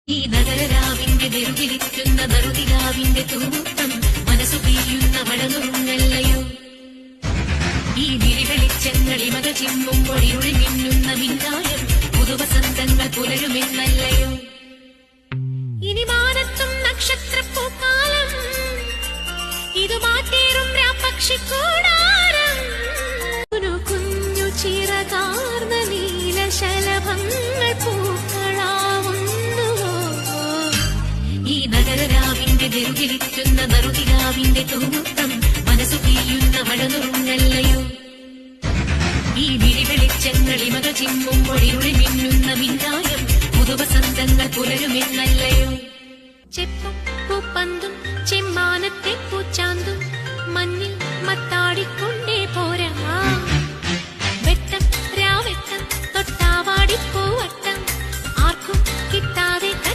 ഈ നഗരരാവിന്റെ നെറുകിലിറ്റുന്ന നറുതിരാവിന്റെ തൂമുത്തം മനസ്സു പെയ്യുന്ന മഴനുറുങ്ങല്ലയോ. ഈ വിരികളിച്ചങ്ങളിൽ മക ചിമ്മുമ്പോൾ ഇരുളിൽ മിന്നുന്ന മിന്നായം പുതുവസന്തങ്ങൾ പുലരുമെന്നല്ലയോ. ഇനി മാനത്തും നക്ഷത്രപ്പൂക്കാലം, ഇത് മാറ്റേറും പക്ഷിക്കൂടാരം. കുഞ്ഞു ചിറകാർന്ന നീലശലഭങ്ങൾ പൂക്കളാവുന്നുവോ. ഈ നഗരരാവിന്റെ നെറുകിലിറ്റുന്ന നറുതിരാവിന്റെ തൂമുത്തം മനസ്സു പെയ്യുന്ന മഴനുറുങ്ങല്ലയോ. ഈ വിരിവെളിച്ചങ്ങളിൽ മക ചിമ്മുമ്പോൾ ഇരുളിൽ മിന്നുന്ന മിന്നായം പുതുവസന്തങ്ങൾ പുലരുമെന്നല്ലയോ. ചെപ്പും പൂപ്പന്തും